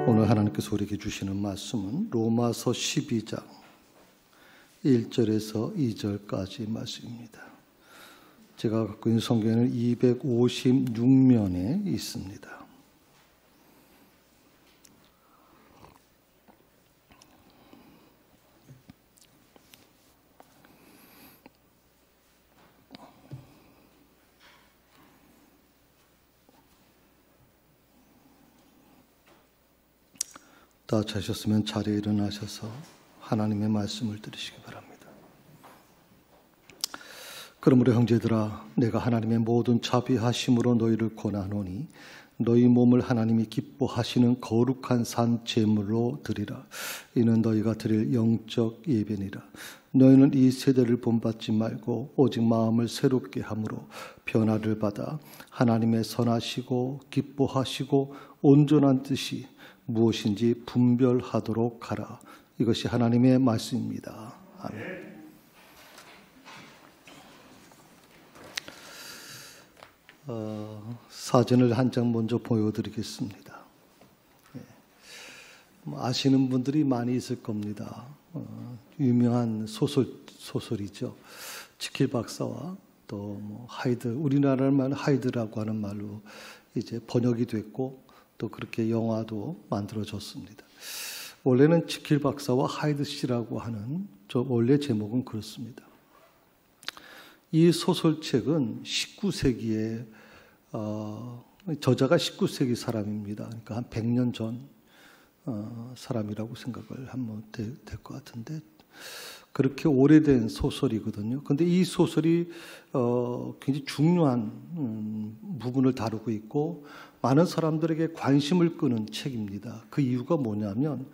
오늘 하나님께서 우리에게 주시는 말씀은 로마서 12장 1절에서 2절까지 말씀입니다. 제가 갖고 있는 성경에는 256면에 있습니다. 다 자셨으면 자리에 일어나셔서 하나님의 말씀을 들으시기 바랍니다. 그러므로 형제들아, 내가 하나님의 모든 자비하심으로 너희를 권하노니 너희 몸을 하나님이 기뻐하시는 거룩한 산 제물로 드리라. 이는 너희가 드릴 영적 예배니라. 너희는 이 세대를 본받지 말고 오직 마음을 새롭게 함으로 변화를 받아 하나님의 선하시고 기뻐하시고 온전한 뜻이 무엇인지 분별하도록 하라. 이것이 하나님의 말씀입니다. 아멘. 사진을 한 장 먼저 보여드리겠습니다. 아시는 분들이 많이 있을 겁니다. 유명한 소설이죠. 지킬 박사와 또 하이드, 우리나라 말 하이드라고 하는 말로 이제 번역이 됐고 또 그렇게 영화도 만들어졌습니다. 원래는 지킬 박사와 하이드 씨라고 하는 원래 제목은 그렇습니다. 이 소설책은 19세기에 저자가 19세기 사람입니다. 그러니까 한 100년 전 사람이라고 생각을 하면 될 것 같은데 그렇게 오래된 소설이거든요. 그런데 이 소설이 굉장히 중요한 부분을 다루고 있고 많은 사람들에게 관심을 끄는 책입니다. 그 이유가 뭐냐면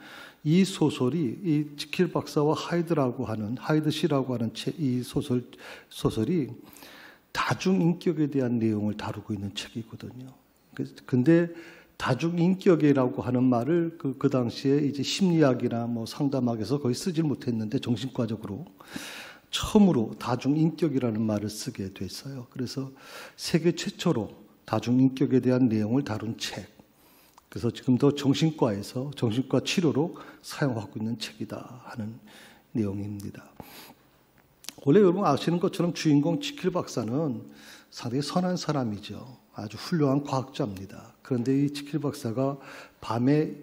이 소설이 이 지킬 박사와 하이드 씨라고 하는 이 소설이 다중인격에 대한 내용을 다루고 있는 책이거든요. 근데 다중인격이라고 하는 말을 그 당시에 이제 심리학이나 상담학에서 거의 쓰질 못했는데 정신과적으로 처음으로 다중인격이라는 말을 쓰게 됐어요. 그래서 세계 최초로 다중인격에 대한 내용을 다룬 책. 그래서 지금도 정신과에서 정신과 치료로 사용하고 있는 책이다 하는 내용입니다. 원래 여러분 아시는 것처럼 주인공 지킬 박사는 상당히 선한 사람이죠. 아주 훌륭한 과학자입니다. 그런데 이 지킬 박사가 밤에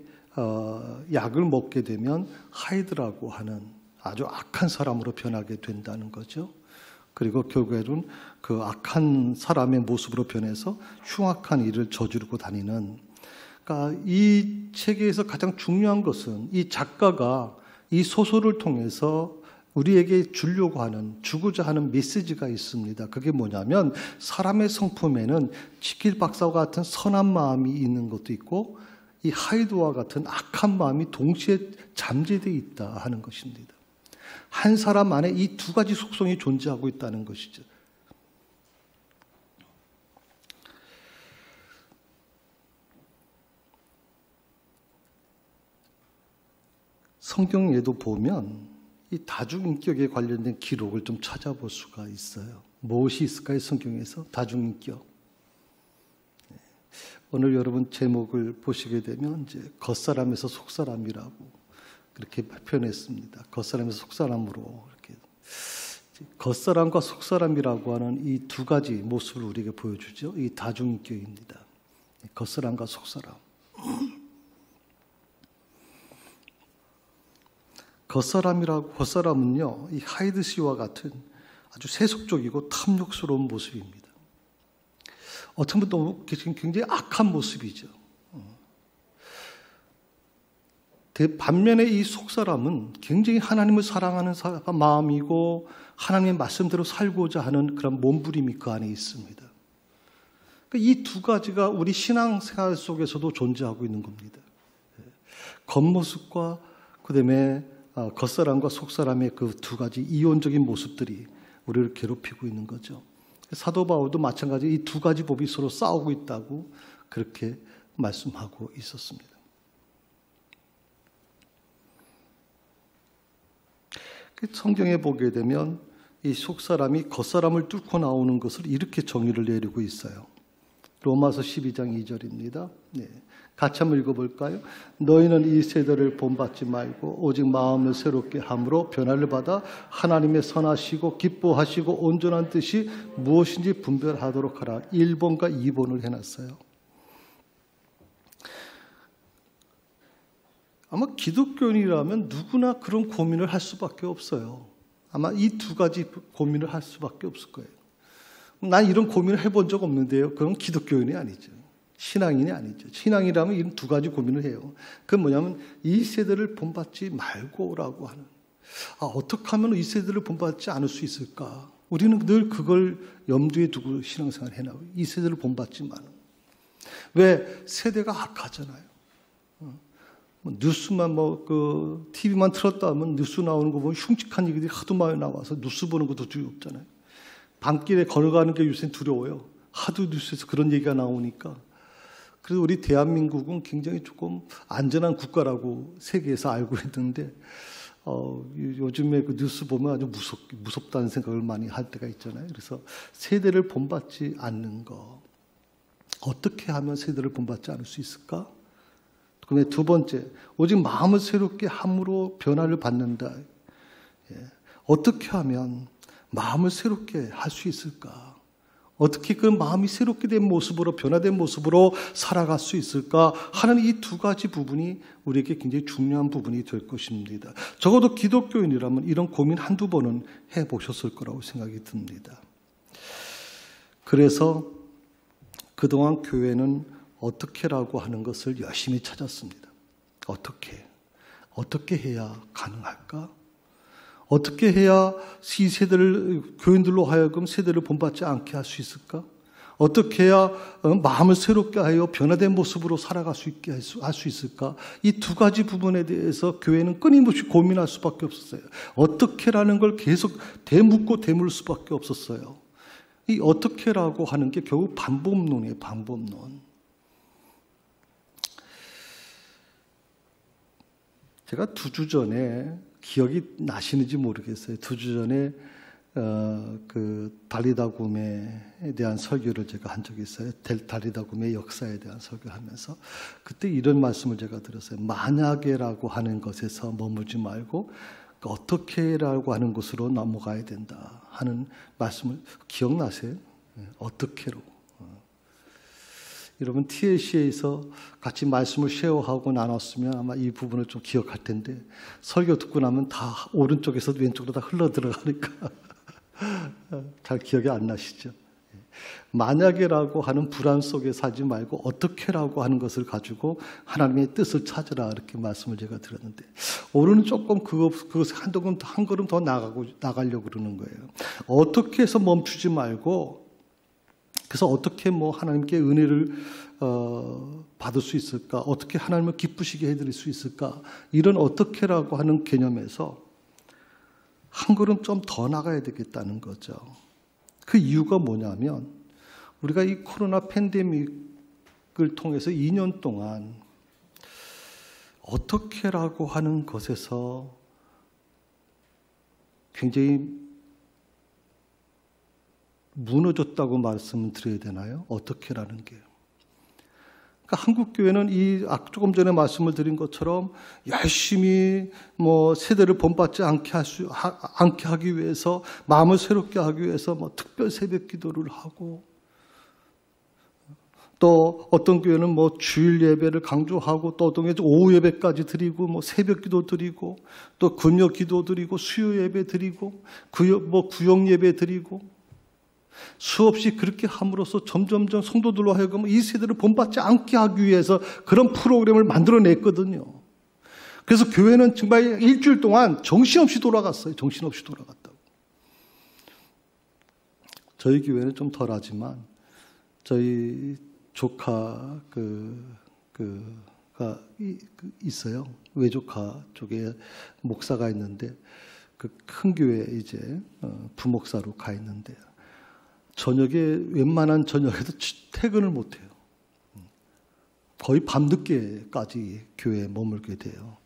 약을 먹게 되면 하이드라고 하는 아주 악한 사람으로 변하게 된다는 거죠. 그리고 결국에는 그 악한 사람의 모습으로 변해서 흉악한 일을 저지르고 다니는. 그러니까 이 책에서 가장 중요한 것은 이 작가가 이 소설을 통해서 우리에게 주고자 하는 메시지가 있습니다. 그게 뭐냐면 사람의 성품에는 지킬 박사와 같은 선한 마음이 있는 것도 있고 이 하이드와 같은 악한 마음이 동시에 잠재되어 있다 하는 것입니다. 한 사람 안에 이 두 가지 속성이 존재하고 있다는 것이죠. 성경에도 보면 이 다중인격에 관련된 기록을 좀 찾아볼 수가 있어요. 무엇이 있을까요? 성경에서 다중인격. 오늘 여러분 제목을 보시게 되면 이제 겉사람에서 속사람이라고 그렇게 표현했습니다. 겉사람에서 속사람으로 이렇게 겉사람과 속사람이라고 하는 이 두 가지 모습을 우리에게 보여주죠. 이 다중인격입니다. 겉사람과 속사람. 겉사람은요, 이 하이드 씨와 같은 아주 세속적이고 탐욕스러운 모습입니다. 어쩌면 너무 굉장히 악한 모습이죠. 반면에 이 속사람은 굉장히 하나님을 사랑하는 마음이고 하나님의 말씀대로 살고자 하는 그런 몸부림이 그 안에 있습니다. 이 두 가지가 우리 신앙생활 속에서도 존재하고 있는 겁니다. 겉모습과 그다음에 겉사람과 속사람의 그 두 가지 이원적인 모습들이 우리를 괴롭히고 있는 거죠. 사도 바울도 마찬가지 이 두 가지 법이 서로 싸우고 있다고 그렇게 말씀하고 있었습니다. 성경에 보게 되면 이 속사람이 겉사람을 뚫고 나오는 것을 이렇게 정의를 내리고 있어요. 로마서 12장 2절입니다. 네. 같이 한번 읽어볼까요? 너희는 이 세대를 본받지 말고 오직 마음을 새롭게 함으로 변화를 받아 하나님의 선하시고 기뻐하시고 온전한 뜻이 무엇인지 분별하도록 하라. 1번과 2번을 해놨어요. 아마 기독교인이라면 누구나 그런 고민을 할 수밖에 없어요. 아마 이 두 가지 고민을 할 수밖에 없을 거예요. 난 이런 고민을 해본 적 없는데요. 그건 기독교인이 아니죠. 신앙인이 아니죠. 신앙이라면 이런 두 가지 고민을 해요. 그건 뭐냐면 이 세대를 본받지 말고라고 하는. 어떻게 하면 이 세대를 본받지 않을 수 있을까? 우리는 늘 그걸 염두에 두고 신앙생활을 해나가요. 이 세대를 본받지 마는. 왜? 세대가 악하잖아요. 뉴스만 TV만 틀었다 하면 뉴스 나오는 거 보면 흉측한 얘기들이 하도 많이 나와서 뉴스 보는 것도 두렵잖아요. 밤길에 걸어가는 게 요새 두려워요. 하도 뉴스에서 그런 얘기가 나오니까. 그래서 우리 대한민국은 굉장히 조금 안전한 국가라고 세계에서 알고 있는데, 요즘에 그 뉴스 보면 아주 무섭다는 생각을 많이 할 때가 있잖아요. 그래서 세대를 본받지 않는 거. 어떻게 하면 세대를 본받지 않을 수 있을까? 그다음에 두 번째, 오직 마음을 새롭게 함으로 변화를 받는다. 어떻게 하면 마음을 새롭게 할 수 있을까? 어떻게 그 마음이 새롭게 된 모습으로, 변화된 모습으로 살아갈 수 있을까 하는 이 두 가지 부분이 우리에게 굉장히 중요한 부분이 될 것입니다. 적어도 기독교인이라면 이런 고민 한두 번은 해보셨을 거라고 생각이 듭니다. 그래서 그동안 교회는 어떻게라고 하는 것을 열심히 찾았습니다. 어떻게 해야 가능할까? 어떻게 해야 이 세대를, 교인들로 하여금 세대를 본받지 않게 할 수 있을까? 어떻게 해야 마음을 새롭게 하여 변화된 모습으로 살아갈 수 있게 할 수 있을까? 이 두 가지 부분에 대해서 교회는 끊임없이 고민할 수밖에 없었어요. 어떻게라는 걸 계속 되묻고 되물 수밖에 없었어요. 이 어떻게라고 하는 게 결국 방법론이에요. 방법론. 제가 2주 전에, 기억이 나시는지 모르겠어요. 2주 전에 그 달리다굼에 대한 설교를 제가 한 적이 있어요. 달리다굼의 역사에 대한 설교하면서 그때 이런 말씀을 제가 들었어요. 만약에라고 하는 것에서 머물지 말고 어떻게라고 하는 것으로 넘어가야 된다 하는 말씀을 기억나세요? 어떻게로. 여러분 TLC에서 같이 말씀을 쉐어하고 나눴으면 아마 이 부분을 좀 기억할 텐데 설교 듣고 나면 다 오른쪽에서 왼쪽으로 다 흘러 들어가니까 잘 기억이 안 나시죠? 만약에라고 하는 불안 속에 살지 말고 어떻게라고 하는 것을 가지고 하나님의 뜻을 찾으라 이렇게 말씀을 제가 드렸는데 오늘은 조금 그것을 한 걸음 더 나가려고 그러는 거예요. 어떻게 해서 멈추지 말고 그래서 어떻게 하나님께 은혜를 받을 수 있을까? 어떻게 하나님을 기쁘시게 해드릴 수 있을까? 이런 어떻게라고 하는 개념에서 한 걸음 좀 더 나가야 되겠다는 거죠. 그 이유가 뭐냐면 우리가 이 코로나 팬데믹을 통해서 2년 동안 어떻게라고 하는 것에서 굉장히 무너졌다고 말씀을 드려야 되나요? 어떻게라는 게. 그러니까 한국교회는 조금 전에 말씀을 드린 것처럼 열심히 세대를 본받지 않게 하기 위해서 마음을 새롭게 하기 위해서 특별 새벽 기도를 하고 또 어떤 교회는 주일 예배를 강조하고 또 어떤 교회는 오후 예배까지 드리고 새벽 기도 드리고 또 금요 기도 드리고 수요 예배 드리고 구역 예배 드리고 수없이 그렇게 함으로써 점점점 성도들로 하여금 이 세대를 본받지 않게 하기 위해서 그런 프로그램을 만들어냈거든요. 그래서 교회는 정말 일주일 동안 정신없이 돌아갔어요. 정신없이 돌아갔다고. 저희 교회는 좀 덜하지만 저희 조카 가 있어요. 외조카 쪽에 목사가 있는데 그 큰 교회에 이제 부목사로 가 있는데 웬만한 저녁에도 퇴근을 못해요. 거의 밤늦게까지 교회에 머물게 돼요.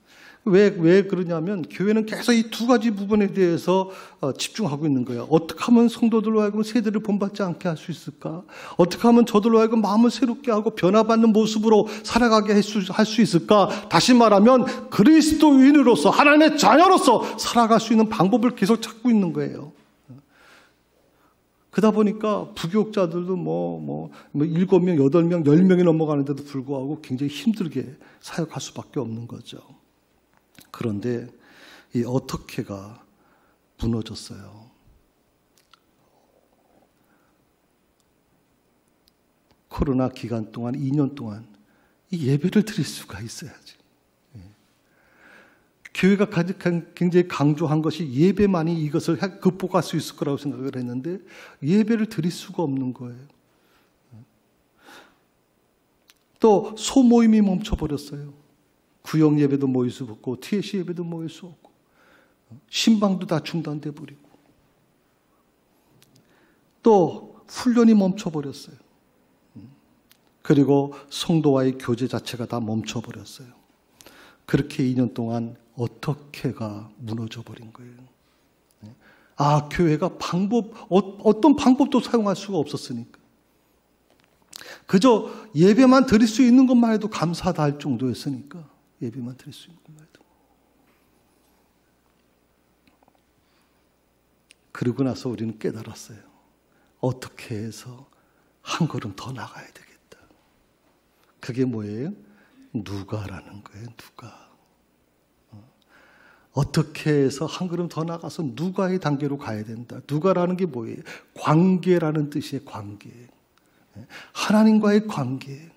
왜 그러냐면 교회는 계속 이 두 가지 부분에 대해서 집중하고 있는 거예요. 어떻게 하면 성도들로 하여금 세대를 본받지 않게 할 수 있을까? 어떻게 하면 저들로 하여금 마음을 새롭게 하고 변화받는 모습으로 살아가게 할 수 있을까? 다시 말하면 그리스도인으로서 하나님의 자녀로서 살아갈 수 있는 방법을 계속 찾고 있는 거예요. 그러다 보니까 부교육자들도 7명, 8명, 10명이 넘어가는데도 불구하고 굉장히 힘들게 사역할 수밖에 없는 거죠. 그런데 이 어떻게가 무너졌어요. 코로나 기간 동안 2년 동안 이 예배를 드릴 수가 있어야지. 교회가 굉장히 강조한 것이 예배만이 이것을 극복할 수 있을 거라고 생각을 했는데 예배를 드릴 수가 없는 거예요. 또 소모임이 멈춰버렸어요. 구역 예배도 모일 수 없고 TSC 예배도 모일 수 없고 신방도 다 중단돼 버리고 또 훈련이 멈춰버렸어요. 그리고 성도와의 교제 자체가 다 멈춰버렸어요. 그렇게 2년 동안 어떻게가 무너져 버린 거예요. 교회가 어떤 방법도 사용할 수가 없었으니까. 그저 예배만 드릴 수 있는 것만 해도 감사하다 할 정도였으니까. 예배만 드릴 수 있는 것만 해도. 그러고 나서 우리는 깨달았어요. 어떻게 해서 한 걸음 더 나가야 되겠다. 그게 뭐예요? 누가라는 거예요. 누가. 어떻게 해서 한 걸음 더 나가서 누가의 단계로 가야 된다. 누가라는 게 뭐예요? 관계라는 뜻이에요. 관계. 하나님과의 관계.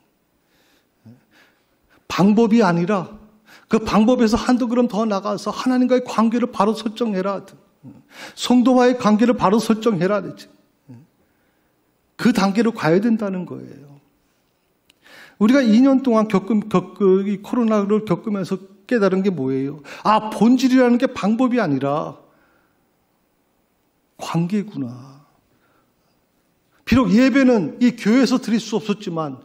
방법이 아니라 그 방법에서 한두 걸음 더 나가서 하나님과의 관계를 바로 설정해라. 성도와의 관계를 바로 설정해라. 그 단계로 가야 된다는 거예요. 우리가 2년 동안 이 코로나를 겪으면서 깨달은 게 뭐예요? 본질이라는 게 방법이 아니라 관계구나. 비록 예배는 이 교회에서 드릴 수 없었지만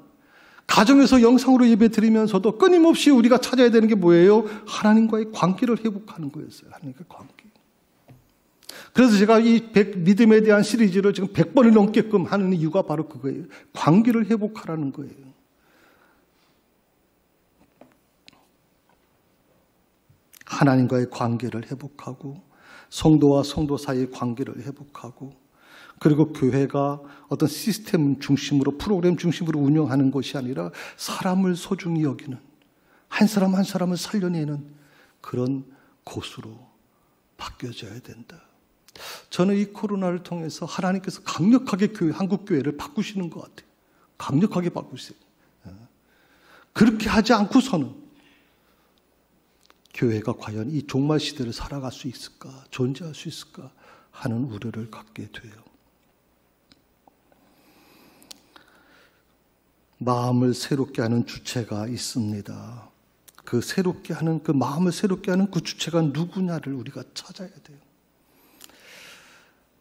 가정에서 영상으로 예배 드리면서도 끊임없이 우리가 찾아야 되는 게 뭐예요? 하나님과의 관계를 회복하는 거였어요. 하나님과의 관계. 그래서 제가 이 믿음에 대한 시리즈를 지금 100번을 넘게끔 하는 이유가 바로 그거예요. 관계를 회복하라는 거예요. 하나님과의 관계를 회복하고 성도와 성도 사이의 관계를 회복하고 그리고 교회가 어떤 시스템 중심으로 프로그램 중심으로 운영하는 것이 아니라 사람을 소중히 여기는 한 사람 한 사람을 살려내는 그런 곳으로 바뀌어져야 된다. 저는 이 코로나를 통해서 하나님께서 강력하게 한국 교회를 바꾸시는 것 같아요. 강력하게 바꾸세요. 그렇게 하지 않고서는 교회가 과연 이 종말 시대를 살아갈 수 있을까, 존재할 수 있을까 하는 우려를 갖게 돼요. 마음을 새롭게 하는 주체가 있습니다. 그 새롭게 하는 그 마음을 새롭게 하는 그 주체가 누구냐를 우리가 찾아야 돼요.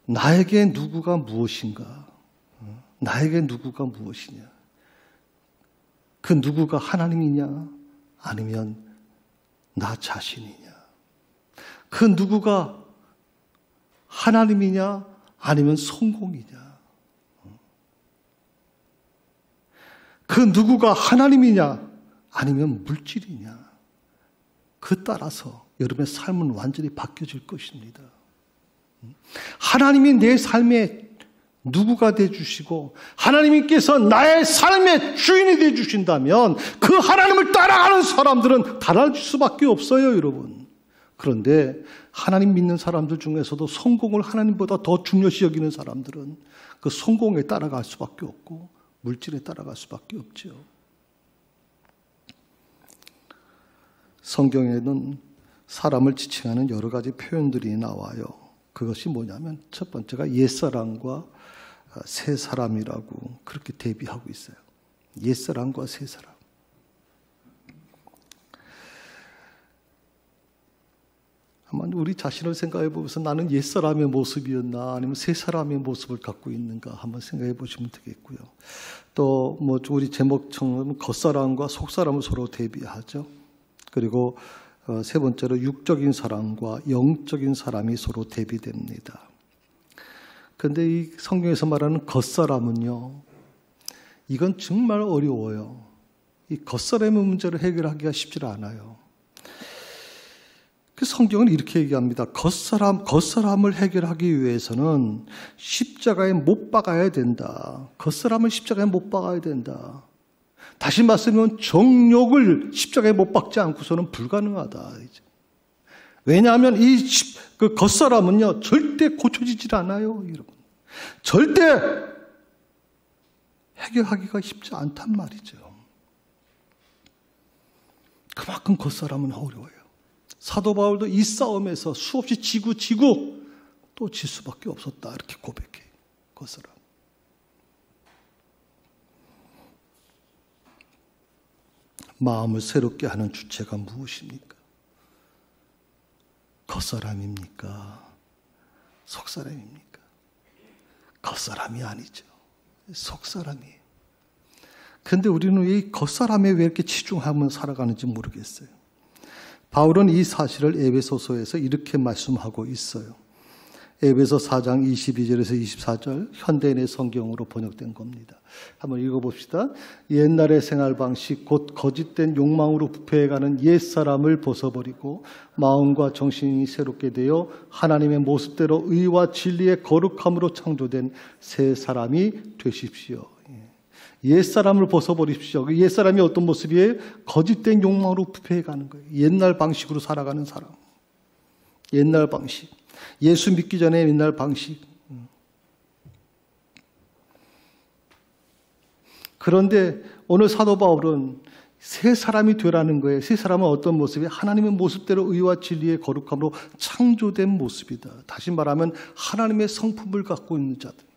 나에게 누구가 무엇인가? 나에게 누구가 무엇이냐? 그 누구가 하나님이냐? 아니면 나 자신이냐? 그 누구가 하나님이냐? 아니면 성공이냐? 그 누구가 하나님이냐? 아니면 물질이냐? 그 따라서 여러분의 삶은 완전히 바뀌어질 것입니다. 하나님이 내 삶에 누구가 되어주시고 하나님께서 나의 삶의 주인이 되어주신다면 그 하나님을 따라가는 사람들은 달라질 수밖에 없어요, 여러분. 그런데 하나님 믿는 사람들 중에서도 성공을 하나님보다 더 중요시 여기는 사람들은 그 성공에 따라갈 수밖에 없고 물질에 따라갈 수밖에 없죠. 성경에는 사람을 지칭하는 여러 가지 표현들이 나와요. 그것이 뭐냐면 첫 번째가 옛사람과 새사람이라고 그렇게 대비하고 있어요. 옛사람과 새사람. 한번 우리 자신을 생각해 보면서 나는 옛사람의 모습이었나 아니면 새사람의 모습을 갖고 있는가 한번 생각해 보시면 되겠고요. 또 우리 제목처럼 겉사람과 속사람을 서로 대비하죠. 그리고 세 번째로 육적인 사람과 영적인 사람이 서로 대비됩니다. 그런데 이 성경에서 말하는 겉사람은요, 이건 정말 어려워요. 이 겉사람의 문제를 해결하기가 쉽지 않아요. 그 성경은 이렇게 얘기합니다. 겉사람을 해결하기 위해서는 십자가에 못 박아야 된다. 겉사람을 십자가에 못 박아야 된다. 다시 말씀하면 정욕을 십자가에 못 박지 않고서는 불가능하다. 왜냐하면 그 겉사람은요, 절대 고쳐지질 않아요, 여러분. 절대 해결하기가 쉽지 않단 말이죠. 그만큼 겉사람은 어려워요. 사도 바울도 이 싸움에서 수없이 지고 또 질 수밖에 없었다, 이렇게 고백해. 겉사람. 마음을 새롭게 하는 주체가 무엇입니까? 겉사람입니까? 속사람입니까? 겉사람이 아니죠. 속사람이에요. 그런데 우리는 이 겉사람에 왜 이렇게 치중하면 살아가는지 모르겠어요. 바울은 이 사실을 에베소서에서 이렇게 말씀하고 있어요. 에베소 4장 22절에서 24절 현대인의 성경으로 번역된 겁니다. 한번 읽어봅시다. 옛날의 생활 방식 곧 거짓된 욕망으로 부패해가는 옛사람을 벗어버리고 마음과 정신이 새롭게 되어 하나님의 모습대로 의와 진리의 거룩함으로 창조된 새 사람이 되십시오. 옛사람을 벗어버리십시오. 그 옛사람이 어떤 모습이에요? 거짓된 욕망으로 부패해가는 거예요. 옛날 방식으로 살아가는 사람. 옛날 방식. 예수 믿기 전에 옛날 방식. 그런데 오늘 사도 바울은 새 사람이 되라는 거예요. 새 사람은 어떤 모습이에요? 하나님의 모습대로 의와 진리의 거룩함으로 창조된 모습이다. 다시 말하면 하나님의 성품을 갖고 있는 자들.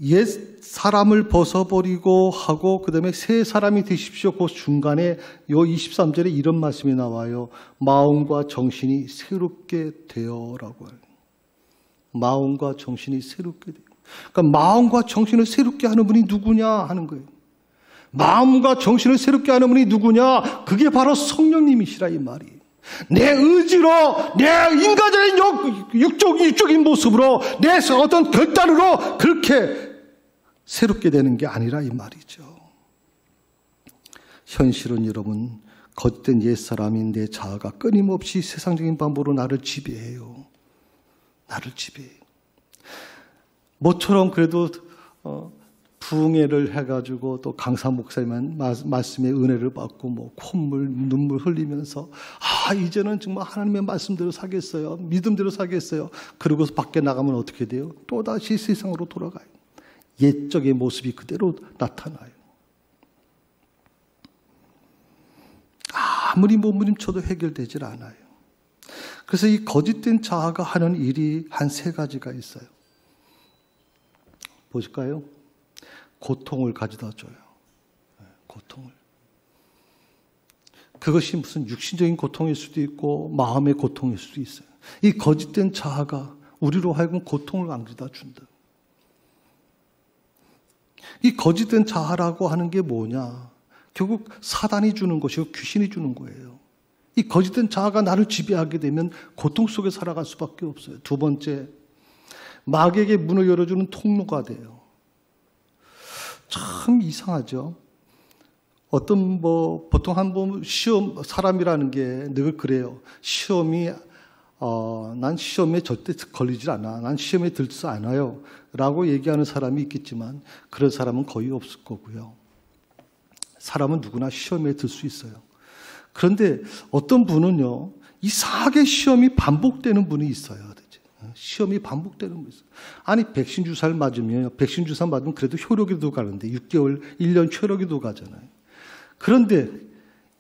옛 사람을 벗어버리고 하고 그 다음에 새 사람이 되십시오. 그 중간에 요 23절에 이런 말씀이 나와요. 마음과 정신이 새롭게 되어라고 해요. 마음과 정신이 새롭게 돼요. 그러니까 마음과 정신을 새롭게 하는 분이 누구냐 하는 거예요. 마음과 정신을 새롭게 하는 분이 누구냐? 그게 바로 성령님이시라 이 말이에요. 내 의지로, 내 인간적인 육적인 모습으로, 내 어떤 결단으로 그렇게 새롭게 되는 게 아니라 이 말이죠. 현실은 여러분, 겉된 옛사람인 내 자아가 끊임없이 세상적인 방법으로 나를 지배해요. 나를 지배해요. 모처럼 그래도 부흥회를 해가지고 또 강사 목사님 말씀의 은혜를 받고 뭐 콧물 눈물 흘리면서 이제는 정말 하나님의 말씀대로 살겠어요. 믿음대로 살겠어요. 그러고서 밖에 나가면 어떻게 돼요? 또다시 세상으로 돌아가요. 옛적의 모습이 그대로 나타나요. 아무리 몸부림쳐도 해결되질 않아요. 그래서 이 거짓된 자아가 하는 일이 한 세 가지가 있어요. 보실까요? 고통을 가져다 줘요. 고통을. 그것이 무슨 육신적인 고통일 수도 있고 마음의 고통일 수도 있어요. 이 거짓된 자아가 우리로 하여금 고통을 안겨다 준다. 이 거짓된 자아라고 하는 게 뭐냐? 결국 사단이 주는 것이고 귀신이 주는 거예요. 이 거짓된 자아가 나를 지배하게 되면 고통 속에 살아갈 수밖에 없어요. 두 번째, 마귀에게 문을 열어주는 통로가 돼요. 참 이상하죠. 보통 한번 시험, 사람이라는 게 늘 그래요. 난 시험에 절대 걸리질 않아. 난 시험에 들지 않아요. 라고 얘기하는 사람이 있겠지만, 그런 사람은 거의 없을 거고요. 사람은 누구나 시험에 들 수 있어요. 그런데 어떤 분은요, 이상하게 시험이 반복되는 분이 있어요. 시험이 반복되는 분이 있어요. 아니, 백신 주사를 맞으면, 백신 주사 맞으면 그래도 효력에도 가는데, 6개월, 1년 효력에도 가잖아요. 그런데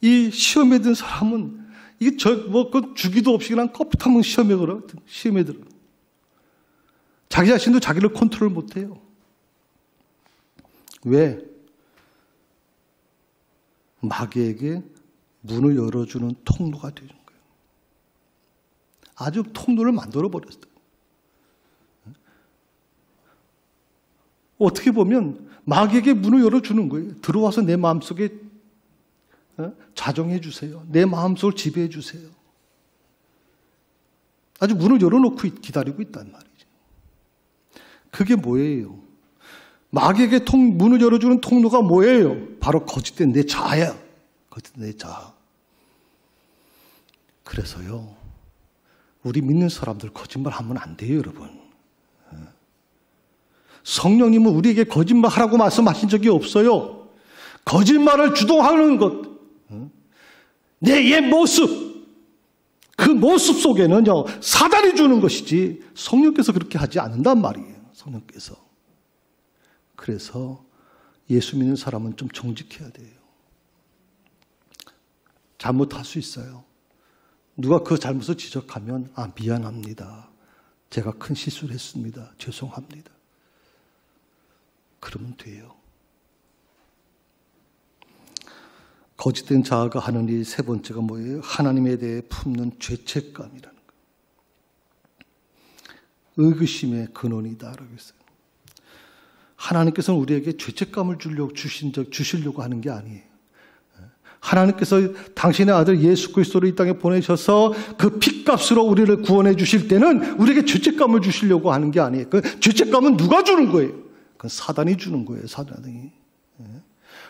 이 시험에 든 사람은 이게 그건 주기도 없이 그냥 컴퓨터만 시험에 들어. 자기 자신도 자기를 컨트롤 못 해요. 왜? 마귀에게 문을 열어주는 통로가 되는 거예요. 아주 통로를 만들어 버렸어요. 어떻게 보면 마귀에게 문을 열어주는 거예요. 들어와서 내 마음속에 자정해 주세요. 내 마음속을 지배해 주세요. 아주 문을 열어놓고 기다리고 있단 말이죠. 그게 뭐예요? 마귀에게 문을 열어주는 통로가 뭐예요? 바로 거짓된 내 자아야. 거짓된 내 자아. 그래서요, 우리 믿는 사람들 거짓말하면 안 돼요, 여러분. 성령님은 우리에게 거짓말하라고 말씀하신 적이 없어요. 거짓말을 주동하는 것, 내 옛 모습, 그 모습 속에는요, 사단이 주는 것이지 성령께서 그렇게 하지 않는단 말이에요. 성령께서. 그래서 예수 믿는 사람은 좀 정직해야 돼요. 잘못할 수 있어요. 누가 그 잘못을 지적하면 미안합니다. 제가 큰 실수를 했습니다. 죄송합니다. 그러면 돼요. 거짓된 자아가 하는 일 세 번째가 뭐예요? 하나님에 대해 품는 죄책감이라는 거예요. 의구심의 근원이다라고 했어요. 하나님께서는 우리에게 죄책감을 주시려고 하는 게 아니에요. 하나님께서 당신의 아들 예수 그리스도를 이 땅에 보내셔서 그 핏값으로 우리를 구원해 주실 때는 우리에게 죄책감을 주시려고 하는 게 아니에요. 그 죄책감은 누가 주는 거예요? 그건 사단이 주는 거예요. 사단이.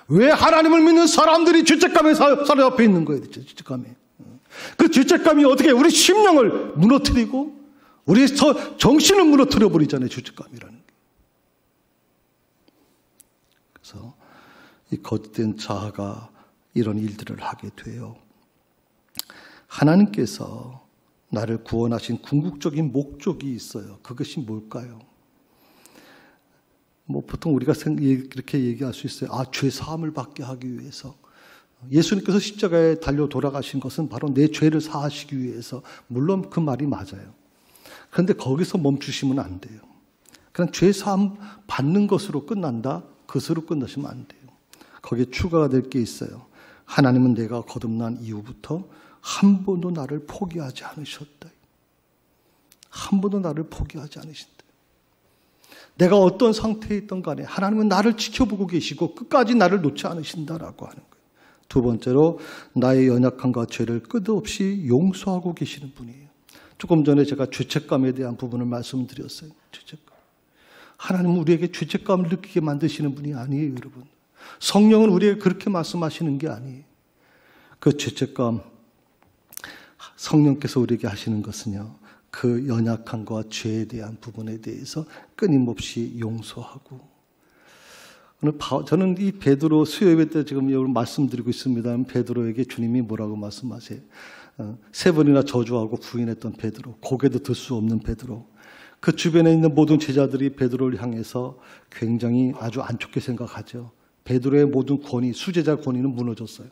왜 하나님을 믿는 사람들이 죄책감에 사로잡혀 있는 거예요? 죄책감에. 그 죄책감이 어떻게 우리 심령을 무너뜨리고 우리 정신을 무너뜨려 버리잖아요. 죄책감이라는 게. 그래서 이 거짓된 자아가 이런 일들을 하게 돼요. 하나님께서 나를 구원하신 궁극적인 목적이 있어요. 그것이 뭘까요? 보통 우리가 이렇게 얘기할 수 있어요. 죄 사함을 받게 하기 위해서. 예수님께서 십자가에 달려 돌아가신 것은 바로 내 죄를 사하시기 위해서. 물론 그 말이 맞아요. 그런데 거기서 멈추시면 안 돼요. 그냥 죄 사함 받는 것으로 끝난다? 그것으로 끝나시면 안 돼요. 거기에 추가가 될 게 있어요. 하나님은 내가 거듭난 이후부터 한 번도 나를 포기하지 않으셨다. 한 번도 나를 포기하지 않으신다. 내가 어떤 상태에 있던 간에 하나님은 나를 지켜보고 계시고 끝까지 나를 놓지 않으신다라고 하는 거예요. 두 번째로 나의 연약함과 죄를 끝없이 용서하고 계시는 분이에요. 조금 전에 제가 죄책감에 대한 부분을 말씀드렸어요. 죄책감. 하나님은 우리에게 죄책감을 느끼게 만드시는 분이 아니에요, 여러분. 성령은 우리에게 그렇게 말씀하시는 게 아니에요. 그 죄책감, 성령께서 우리에게 하시는 것은요, 그 연약함과 죄에 대한 부분에 대해서 끊임없이 용서하고. 저는 이 베드로 수요예배 때 지금 여러분 말씀드리고 있습니다. 베드로에게 주님이 뭐라고 말씀하세요? 3번이나 저주하고 부인했던 베드로, 고개도 들 수 없는 베드로. 그 주변에 있는 모든 제자들이 베드로를 향해서 굉장히 아주 안 좋게 생각하죠. 베드로의 모든 권위, 수제자 권위는 무너졌어요.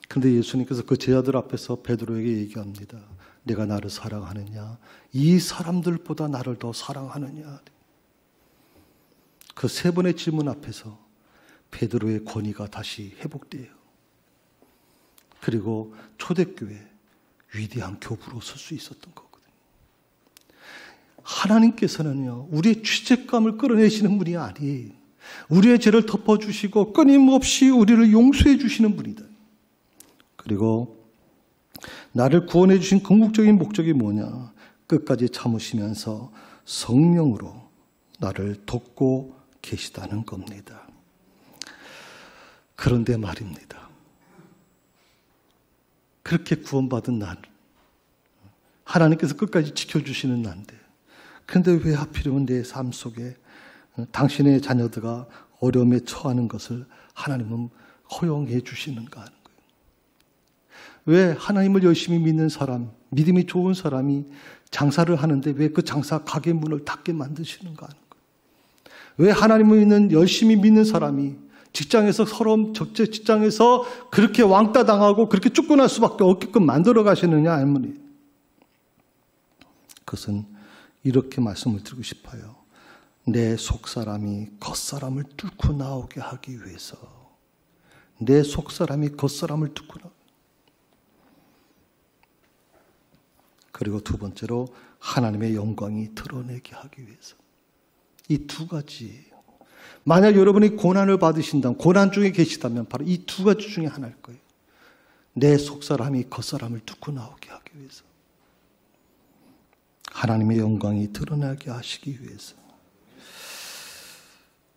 그런데 예수님께서 그 제자들 앞에서 베드로에게 얘기합니다. 내가 나를 사랑하느냐? 이 사람들보다 나를 더 사랑하느냐? 그 3번의 질문 앞에서 베드로의 권위가 다시 회복돼요. 그리고 초대교회 위대한 교부로 설 수 있었던 거거든요. 하나님께서는요, 우리의 죄책감을 끌어내시는 분이 아니에요. 우리의 죄를 덮어주시고 끊임없이 우리를 용서해 주시는 분이다. 그리고 나를 구원해 주신 궁극적인 목적이 뭐냐? 끝까지 참으시면서 성령으로 나를 돕고 계시다는 겁니다. 그런데 말입니다. 그렇게 구원받은 난, 하나님께서 끝까지 지켜주시는 난데, 그런데 왜 하필이면 내 삶 속에 당신의 자녀들과 어려움에 처하는 것을 하나님은 허용해 주시는가 하는 거예요. 왜 하나님을 열심히 믿는 사람, 믿음이 좋은 사람이 장사를 하는데 왜 그 장사 가게 문을 닫게 만드시는가 하는 거예요. 왜 하나님을 믿는 열심히 믿는 사람이 직장에서 서러움, 직장에서 그렇게 왕따 당하고 그렇게 쫓겨날 수밖에 없게끔 만들어 가시느냐 할머니. 그것은 이렇게 말씀을 드리고 싶어요. 내 속사람이 겉사람을 뚫고 나오게 하기 위해서. 내 속사람이 겉사람을 뚫고 나오게. 그리고 두 번째로 하나님의 영광이 드러내게 하기 위해서. 이 두 가지 만약 여러분이 고난을 받으신다면, 고난 중에 계시다면 바로 이 두 가지 중에 하나일 거예요. 내 속사람이 겉사람을 뚫고 나오게 하기 위해서, 하나님의 영광이 드러나게 하시기 위해서.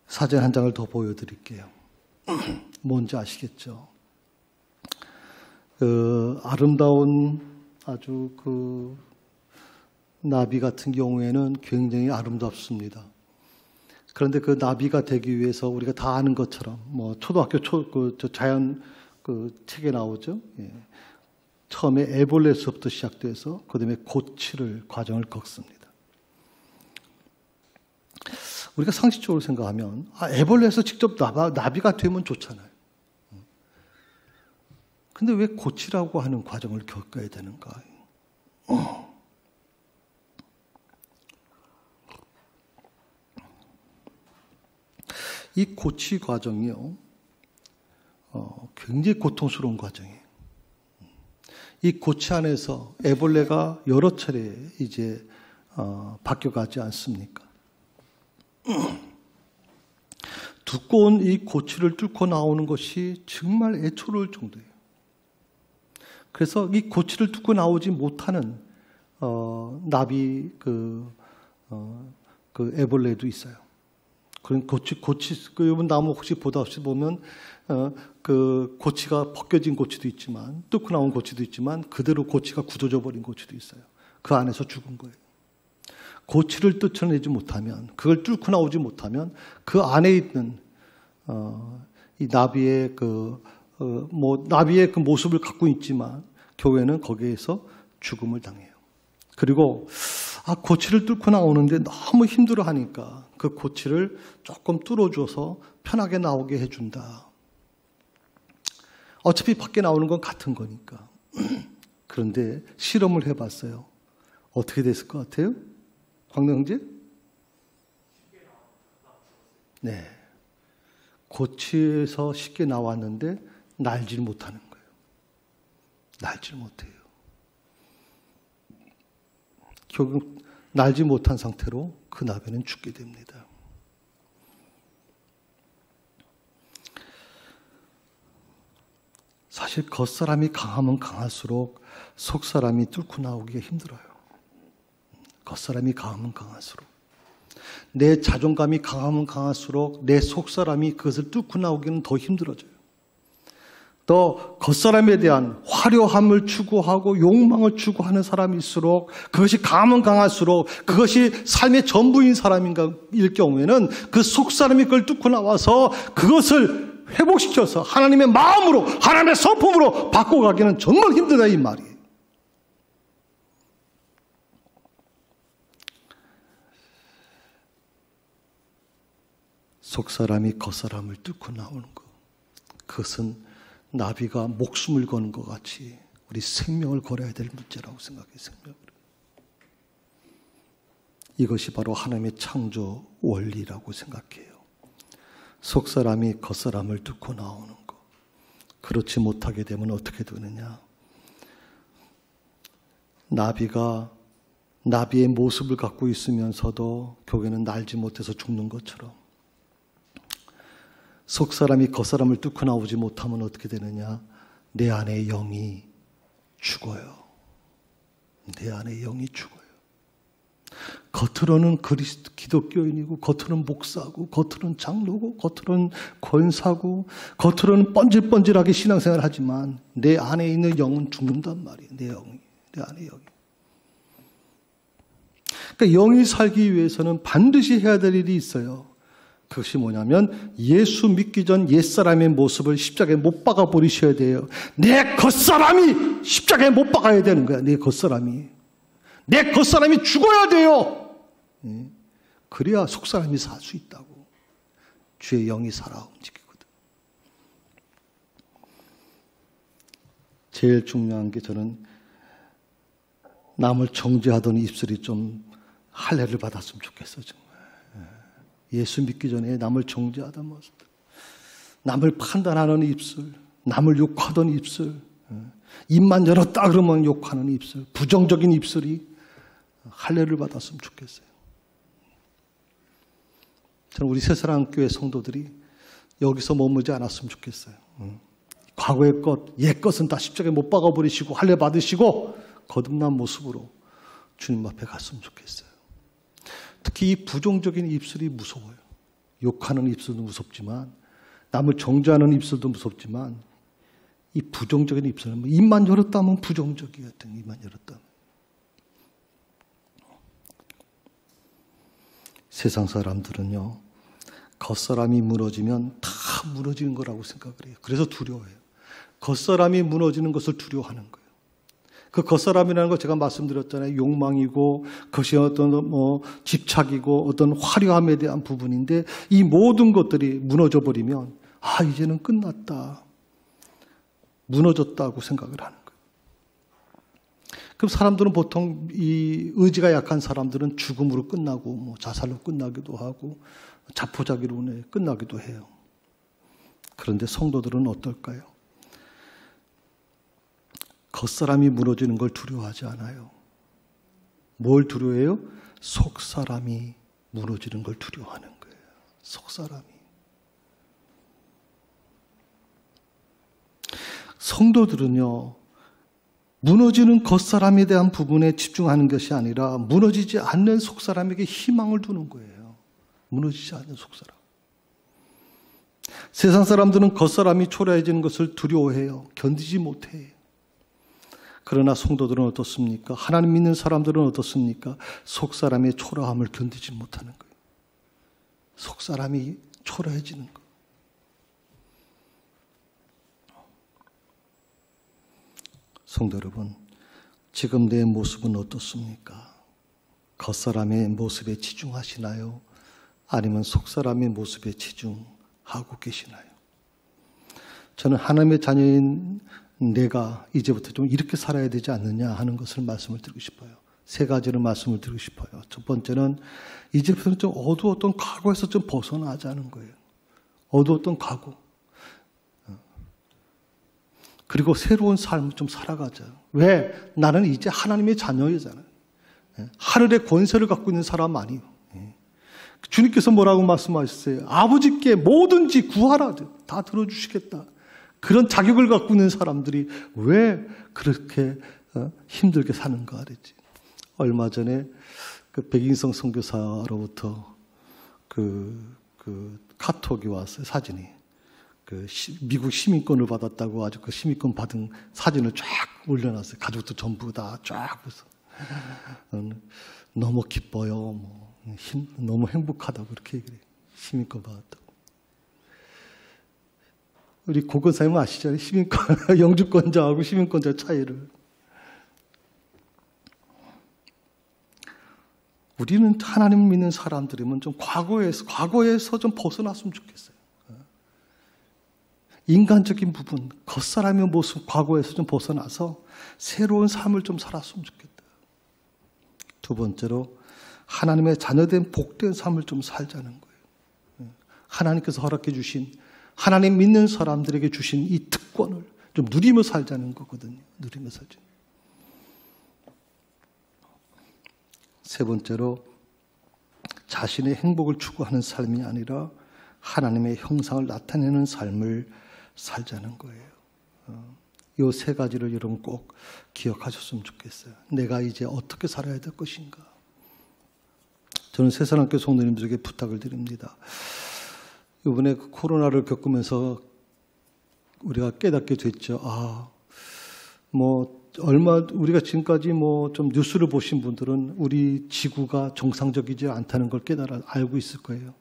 사진 한 장을 더 보여드릴게요. 뭔지 아시겠죠? 아름다운 아주 나비 같은 경우에는 굉장히 아름답습니다. 그런데 그 나비가 되기 위해서 우리가 다 아는 것처럼 초등학교 자연 책에 나오죠. 예. 처음에 애벌레에서부터 시작돼서 그다음에 고치를 과정을 겪습니다. 우리가 상식적으로 생각하면 애벌레에서 직접 나비가 되면 좋잖아요. 근데 왜 고치라고 하는 과정을 겪어야 되는가? 이 고치 과정이요, 굉장히 고통스러운 과정이에요. 이 고치 안에서 애벌레가 여러 차례 이제 바뀌어가지 않습니까? 두꺼운 이 고치를 뚫고 나오는 것이 정말 애초로울 정도예요. 그래서 이 고치를 뚫고 나오지 못하는 나비 애벌레도 있어요. 그런 고치 여러분 나무 혹시 보다 없이 보면 고치가 벗겨진 고치도 있지만, 뚫고 나온 고치도 있지만, 그대로 고치가 굳어져 버린 고치도 있어요. 그 안에서 죽은 거예요. 고치를 뜯어내지 못하면, 그걸 뚫고 나오지 못하면 그 안에 있는 이 나비의 나비의 그 모습을 갖고 있지만 교회는 거기에서 죽음을 당해요. 그리고 고치를 뚫고 나오는데 너무 힘들어하니까 그 고치를 조금 뚫어줘서 편하게 나오게 해준다. 어차피 밖에 나오는 건 같은 거니까. 그런데 실험을 해봤어요. 어떻게 됐을 것 같아요? 광명 형제? 네. 고치에서 쉽게 나왔는데 날질 못하는 거예요. 날질 못해요. 결국 날지 못한 상태로 그 나비는 죽게 됩니다. 사실 겉사람이 강하면 강할수록 속사람이 뚫고 나오기가 힘들어요. 겉사람이 강하면 강할수록. 내 자존감이 강하면 강할수록 내 속사람이 그것을 뚫고 나오기는 더 힘들어져요. 또 겉사람에 대한 화려함을 추구하고 욕망을 추구하는 사람일수록, 그것이 강하면 강할수록 그것이 삶의 전부인 사람일 경우에는 그 속사람이 그걸 뚫고 나와서 그것을 회복시켜서 하나님의 마음으로, 하나님의 성품으로 바꿔가기는 정말 힘들다 이 말이에요. 속사람이 겉사람을 뚫고 나오는 것, 그것은 나비가 목숨을 거는 것 같이 우리 생명을 걸어야 될 문제라고 생각해요. 생명을. 이것이 바로 하나님의 창조 원리라고 생각해요. 속사람이 겉사람을 뚫고 나오는 것. 그렇지 못하게 되면 어떻게 되느냐? 나비의 모습을 갖고 있으면서도 결국에는 날지 못해서 죽는 것처럼, 속사람이 겉사람을 뚫고 나오지 못하면 어떻게 되느냐? 내 안의 영이 죽어요. 내 안의 영이 죽어요. 겉으로는 기독교인이고, 겉으로는 목사고, 겉으로는 장로고, 겉으로는 권사고, 겉으로는 번질번질하게 신앙생활을 하지만 내 안에 있는 영은 죽는단 말이에요. 내 안의 영이. 그러니까 영이 살기 위해서는 반드시 해야 될 일이 있어요. 그것이 뭐냐면 예수 믿기 전 옛사람의 모습을 십자가에 못 박아 버리셔야 돼요. 내 겉사람이 십자가에 못 박아야 되는 거야. 내 겉사람이 죽어야 돼요. 그래야 속사람이 살 수 있다고. 주의 영이 살아 움직이거든. 제일 중요한 게, 저는 남을 정죄하던 입술이 좀 할례를 받았으면 좋겠어 정말. 예수 믿기 전에 남을 정죄하던 모습, 남을 판단하는 입술, 남을 욕하던 입술, 입만 열었다 그러면 욕하는 입술, 부정적인 입술이 할례를 받았으면 좋겠어요. 저는 우리 새사랑교회 성도들이 여기서 머무지 않았으면 좋겠어요. 과거의 것, 옛 것은 다 십자가에 못 박아버리시고 할례 받으시고 거듭난 모습으로 주님 앞에 갔으면 좋겠어요. 특히 이 부정적인 입술이 무서워요. 욕하는 입술도 무섭지만, 남을 정죄하는 입술도 무섭지만, 이 부정적인 입술은 입만 열었다면 부정적이었던 입만 열었다면. 세상 사람들은요, 겉사람이 무너지면 다 무너지는 거라고 생각을 해요. 그래서 두려워해요. 겉사람이 무너지는 것을 두려워하는 거예요. 그 겉사람이라는 거 제가 말씀드렸잖아요. 욕망이고 그것이 어떤 집착이고 어떤 화려함에 대한 부분인데, 이 모든 것들이 무너져 버리면 이제는 끝났다, 무너졌다고 생각을 하는 거예요. 그럼 사람들은 보통 이 의지가 약한 사람들은 죽음으로 끝나고 자살로 끝나기도 하고 자포자기로 끝나기도 해요. 그런데 성도들은 어떨까요? 겉사람이 무너지는 걸 두려워하지 않아요. 뭘 두려워해요? 속사람이 무너지는 걸 두려워하는 거예요. 속사람이. 성도들은요, 무너지는 겉사람에 대한 부분에 집중하는 것이 아니라 무너지지 않는 속사람에게 희망을 두는 거예요. 무너지지 않는 속사람. 세상 사람들은 겉사람이 초라해지는 것을 두려워해요. 견디지 못해요. 그러나 성도들은 어떻습니까? 하나님 믿는 사람들은 어떻습니까? 속사람의 초라함을 견디지 못하는 거예요. 속사람이 초라해지는 거예요. 성도 여러분, 지금 내 모습은 어떻습니까? 겉사람의 모습에 치중하시나요? 아니면 속사람의 모습에 치중하고 계시나요? 저는 하나님의 자녀인 내가 이제부터 좀 이렇게 살아야 되지 않느냐 하는 것을 말씀을 드리고 싶어요. 세 가지를 말씀을 드리고 싶어요. 첫 번째는 이제부터는 좀 어두웠던 과거에서 좀 벗어나자는 거예요. 어두웠던 과거. 그리고 새로운 삶을 좀 살아가자. 왜? 나는 이제 하나님의 자녀이잖아요. 하늘의 권세를 갖고 있는 사람 아니에요. 주님께서 뭐라고 말씀하셨어요? 아버지께 뭐든지 구하라. 다 들어주시겠다. 그런 자격을 갖고 있는 사람들이 왜 그렇게 힘들게 사는가 그랬지. 얼마 전에 그 백인성 선교사로부터 그 카톡이 왔어요. 사진이. 미국 시민권을 받았다고 아주 그 시민권 받은 사진을 쫙 올려놨어요. 가족도 전부 다 쫙 해서. 너무 기뻐요. 너무 행복하다고 그렇게 얘기를 해요. 시민권 받았다고. 우리 고건사님 아시잖아요. 시민권, 영주권자하고 시민권자 차이를. 우리는 하나님 믿는 사람들이면 좀 과거에서 좀 벗어났으면 좋겠어요. 인간적인 부분, 겉사람의 모습, 과거에서 좀 벗어나서 새로운 삶을 좀 살았으면 좋겠다. 두 번째로, 하나님의 자녀된 복된 삶을 좀 살자는 거예요. 하나님께서 허락해 주신, 하나님 믿는 사람들에게 주신 이 특권을 좀 누리며 살자는 거거든요. 누리며 살자. 세 번째로, 자신의 행복을 추구하는 삶이 아니라 하나님의 형상을 나타내는 삶을 살자는 거예요. 이 세 가지를 여러분 꼭 기억하셨으면 좋겠어요. 내가 이제 어떻게 살아야 될 것인가. 저는 새사랑교회 성도님들에게 부탁을 드립니다. 이번에 코로나를 겪으면서 우리가 깨닫게 됐죠. 우리가 지금까지 좀 뉴스를 보신 분들은 우리 지구가 정상적이지 않다는 걸 알고 있을 거예요.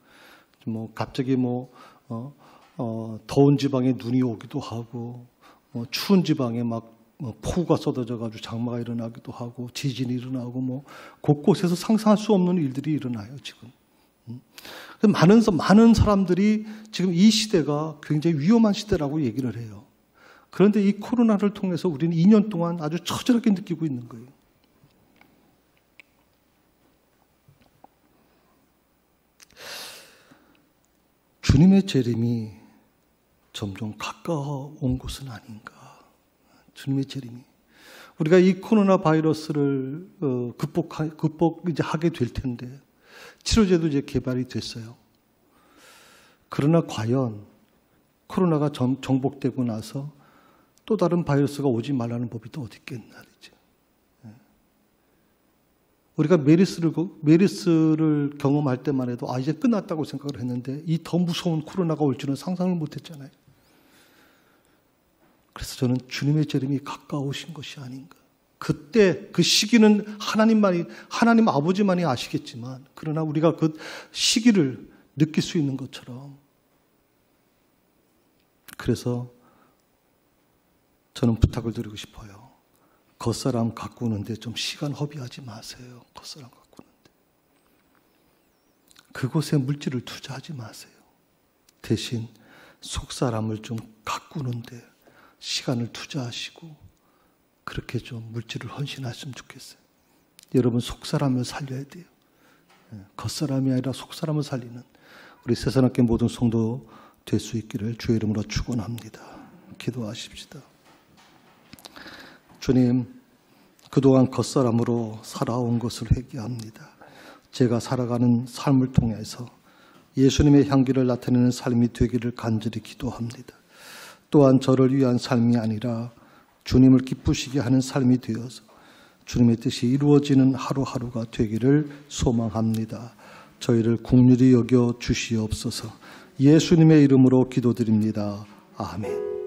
갑자기 더운 지방에 눈이 오기도 하고, 추운 지방에 폭우가 쏟아져가지고 장마가 일어나기도 하고, 지진이 일어나고, 곳곳에서 상상할 수 없는 일들이 일어나요, 지금. 많은 사람들이 지금 이 시대가 굉장히 위험한 시대라고 얘기를 해요. 그런데 이 코로나를 통해서 우리는 2년 동안 아주 처절하게 느끼고 있는 거예요. 주님의 재림이 점점 가까워온 것은 아닌가. 주님의 재림이. 우리가 이 코로나 바이러스를 극복 이제 하게 될 텐데, 치료제도 이제 개발이 됐어요. 그러나 과연 코로나가 정복되고 나서 또 다른 바이러스가 오지 말라는 법이 또 어디 있겠나 말이죠. 우리가 메르스를 경험할 때만 해도 이제 끝났다고 생각을 했는데 이 더 무서운 코로나가 올 줄은 상상을 못했잖아요. 그래서 저는 주님의 재림이 가까우신 것이 아닌가. 그때 그 시기는 하나님 아버지만이 아시겠지만, 그러나 우리가 그 시기를 느낄 수 있는 것처럼, 그래서 저는 부탁을 드리고 싶어요. 겉사람 가꾸는데 좀 시간 허비하지 마세요. 겉사람 가꾸는데. 그곳에 물질을 투자하지 마세요. 대신 속사람을 좀 가꾸는데 시간을 투자하시고 그렇게 좀 물질을 헌신하셨으면 좋겠어요. 여러분, 속사람을 살려야 돼요. 겉사람이 아니라 속사람을 살리는 우리 새사랑교회 모든 성도 될 수 있기를 주의 이름으로 축원합니다. 기도하십시다. 주님, 그동안 겉사람으로 살아온 것을 회개합니다. 제가 살아가는 삶을 통해서 예수님의 향기를 나타내는 삶이 되기를 간절히 기도합니다. 또한 저를 위한 삶이 아니라 주님을 기쁘시게 하는 삶이 되어서 주님의 뜻이 이루어지는 하루하루가 되기를 소망합니다. 저희를 긍휼히 여겨 주시옵소서. 예수님의 이름으로 기도드립니다. 아멘.